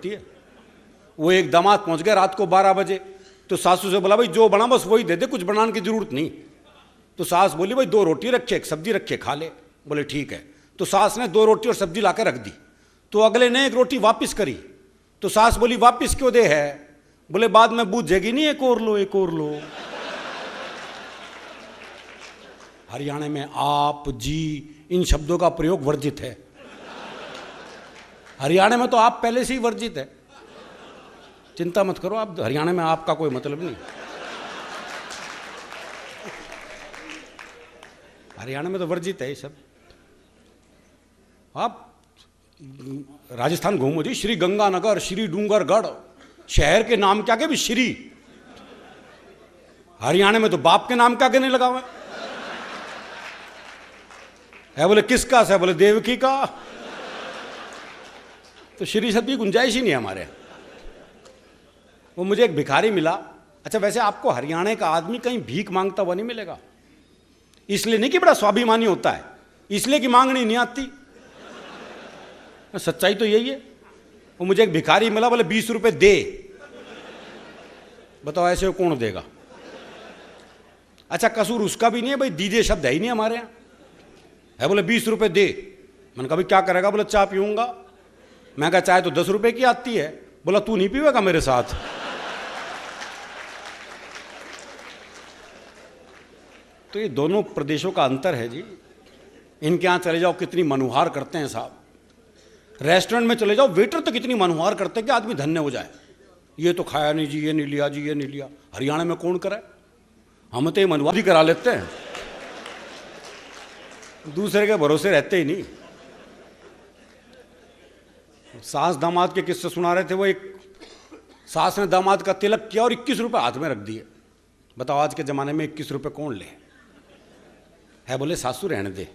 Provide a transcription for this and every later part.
पड़ती है। वो एक दामाद पहुंच गया रात को 12 बजे, तो सासू से बोला भाई जो बना बस वही दे दे, कुछ बनाने की जरूरत नहीं। तो सास बोली भाई 2 रोटी रखे, एक सब्जी रखे, खा ले। बोले ठीक है। तो सास ने 2 रोटी और सब्जी लाकर रख दी। तो अगले ने 1 रोटी वापस करी। तो सास बोली वापस क्यों दे है? बोले बाद में बूझेगी नहीं, एक और लो, एक और लो। हरियाणा में आप, जी, इन शब्दों का प्रयोग वर्जित है। हरियाणा में तो आप पहले से ही वर्जित है, चिंता मत करो आप, हरियाणा में आपका कोई मतलब नहीं। हरियाणा में तो वर्जित है ये सब। आप राजस्थान घूमो जी, श्री गंगानगर, श्री डूंगरगढ़, शहर के नाम क्या के भी श्री। हरियाणा में तो बाप के नाम क्या के नहीं लगा हुआ है। बोले किसका है? बोले देवकी का। तो श्री शब्द की गुंजाइश ही नहीं है हमारे यहाँ। वो मुझे एक भिखारी मिला। अच्छा वैसे आपको हरियाणा का आदमी कहीं भीख मांगता हुआ नहीं मिलेगा, इसलिए नहीं कि बड़ा स्वाभिमानी होता है, इसलिए कि मांगनी नहीं आती। सच्चाई तो यही है। वो मुझे एक भिखारी मिला, बोले 20 रुपए दे। बताओ ऐसे कौन देगा? अच्छा कसूर उसका भी नहीं है भाई, दीजिए शब्द है ही नहीं हमारे यहाँ। है बोले 20 रुपए दे। मैंने कहा भाई क्या करेगा? बोले चाय पीऊंगा। मैं कहा चाय तो 10 रुपए की आती है। बोला तू नहीं पीवेगा मेरे साथ? तो ये दोनों प्रदेशों का अंतर है जी। इनके यहाँ चले जाओ कितनी मनुहार करते हैं साहब। रेस्टोरेंट में चले जाओ, वेटर तो कितनी मनुहार करते हैं कि आदमी धन्य हो जाए। ये तो खाया नहीं जी, ये नहीं लिया जी, ये नहीं लिया। हरियाणा में कौन करे? हम तो ये मनुहार करा लेते हैं, दूसरे के भरोसे रहते ही नहीं। सास दामाद के किस्से सुना रहे थे। वो एक सास ने दामाद का तिलक किया और 21 रुपए हाथ में रख दिए। बताओ आज के जमाने में 21 रुपए कौन ले? है बोले सासू रहने दे।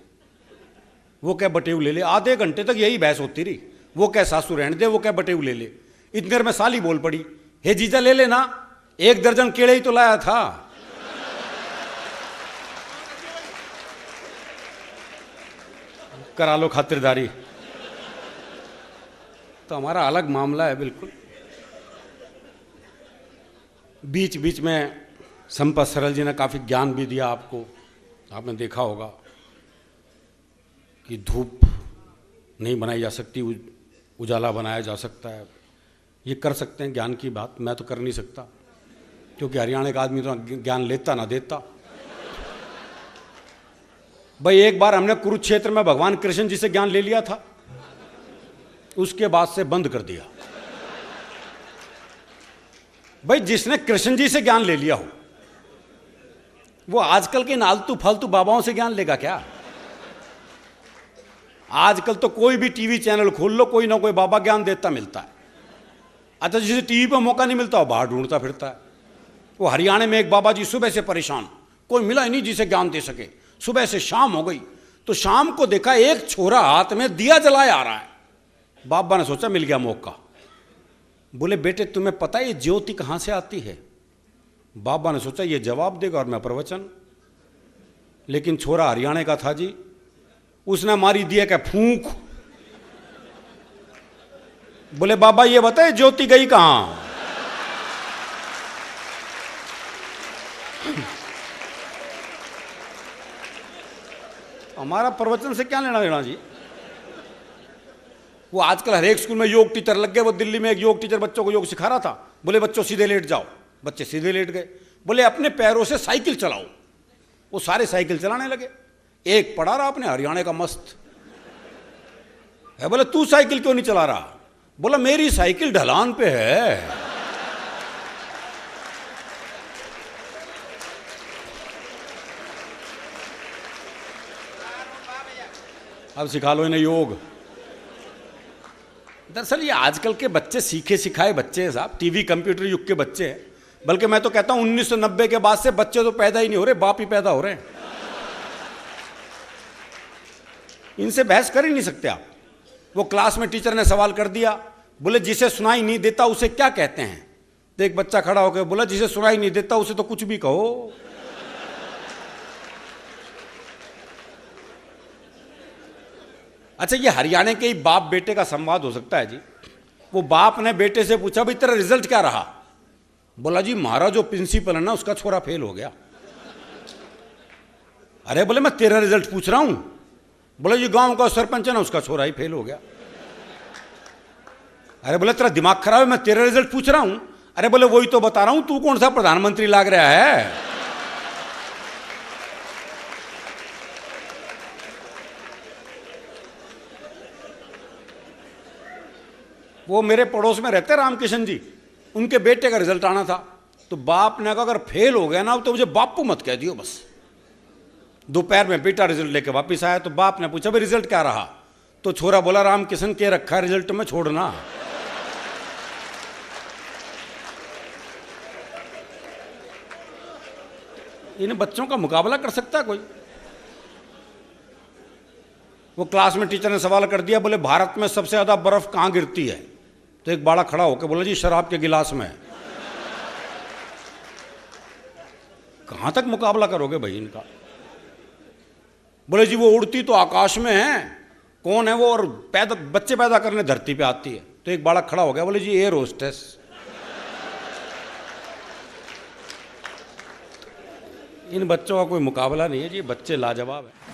वो क्या बटेऊ ले ले। आधे घंटे तक यही बहस होती रही। वो क्या सासू रहने दे, वो क्या बटेऊ ले ले। इतनी देर में साली बोल पड़ी, हे जीजा ले लेना, 1 दर्जन केले ही तो लाया था। करा लो खातिरदारी। तो हमारा अलग मामला है बिल्कुल। बीच बीच में संपत सरल जी ने काफ़ी ज्ञान भी दिया आपको। आपने देखा होगा कि धूप नहीं बनाई जा सकती, उजाला बनाया जा सकता है। ये कर सकते हैं ज्ञान की बात, मैं तो कर नहीं सकता, क्योंकि हरियाणा का आदमी तो ज्ञान लेता ना देता। भाई एक बार हमने कुरुक्षेत्र में भगवान कृष्ण जी से ज्ञान ले लिया था, उसके बाद से बंद कर दिया। भाई जिसने कृष्ण जी से ज्ञान ले लिया हो वो आजकल के आलतू फालतू बाबाओं से ज्ञान लेगा क्या? आजकल तो कोई भी टीवी चैनल खोल लो, कोई ना कोई बाबा ज्ञान देता मिलता है। अच्छा जिसे टीवी पे मौका नहीं मिलता वो बाहर ढूंढता फिरता है। वो हरियाणा में एक बाबा जी सुबह से परेशान, कोई मिला ही नहीं जिसे ज्ञान दे सके। सुबह से शाम हो गई तो शाम को देखा एक छोरा हाथ में दिया जलाए आ रहा है। बाबा ने सोचा मिल गया मौका। बोले बेटे तुम्हें पता है ये ज्योति कहां से आती है? बाबा ने सोचा ये जवाब देगा और मैं प्रवचन। लेकिन छोरा हरियाणा का था जी, उसने मारी दिया क्या फूंक। बोले बाबा ये बताए ज्योति गई कहां? हमारा प्रवचन से क्या लेना देना जी। वो आजकल हर एक स्कूल में योग टीचर लग गए। वो दिल्ली में एक योग टीचर बच्चों को योग सिखा रहा था। बोले बच्चों सीधे लेट जाओ, बच्चे सीधे लेट गए। बोले अपने पैरों से साइकिल चलाओ, वो सारे साइकिल चलाने लगे। एक पढ़ा रहा अपने हरियाणा का मस्त है। बोले तू साइकिल क्यों नहीं चला रहा? बोला मेरी साइकिल ढलान पे है। अब सिखा लो इन्हें योग। दरअसल ये आजकल के बच्चे सीखे सिखाए बच्चे हैं साहब, टीवी कंप्यूटर युग के बच्चे हैं। बल्कि मैं तो कहता हूं 1990 के बाद से बच्चे तो पैदा ही नहीं हो रहे, बाप ही पैदा हो रहे हैं। इनसे बहस कर ही नहीं सकते आप। वो क्लास में टीचर ने सवाल कर दिया, बोले जिसे सुनाई नहीं देता उसे क्या कहते हैं? तो एक बच्चा खड़ा होकर बोला जिसे सुनाई नहीं देता उसे तो कुछ भी कहो। अच्छा ये हरियाणा के ही बाप बेटे का संवाद हो सकता है जी। वो बाप ने बेटे से पूछा भाई तेरा रिजल्ट क्या रहा? बोला जी हमारा जो प्रिंसिपल है ना उसका छोरा फेल हो गया। अरे बोले मैं तेरा रिजल्ट पूछ रहा हूं। बोला जी गांव का सरपंच है ना उसका छोरा ही फेल हो गया। अरे बोले तेरा दिमाग खराब है, मैं तेरा रिजल्ट पूछ रहा हूं। अरे बोले वही तो बता रहा हूं, तू कौन सा प्रधानमंत्री लाग रहा है? वो मेरे पड़ोस में रहते रामकिशन जी, उनके बेटे का रिजल्ट आना था, तो बाप ने कहा अगर फेल हो गया ना तो मुझे बापू मत कह दियो बस। दोपहर में बेटा रिजल्ट लेके वापस आया तो बाप ने पूछा भाई रिजल्ट क्या रहा? तो छोरा बोला रामकिशन के रखा रिजल्ट में छोड़ना। इन बच्चों का मुकाबला कर सकता है कोई? वो क्लास में टीचर ने सवाल कर दिया, बोले भारत में सबसे ज्यादा बर्फ कहां गिरती है? तो एक बालक खड़ा होकर बोला जी शराब के गिलास में। कहां तक मुकाबला करोगे भाई इनका? बोले जी वो उड़ती तो आकाश में है, कौन है वो? और बच्चे पैदा करने धरती पे आती है। तो एक बालक खड़ा हो गया, बोले जी एयर होस्टेस। इन बच्चों का कोई मुकाबला नहीं है जी, बच्चे लाजवाब है।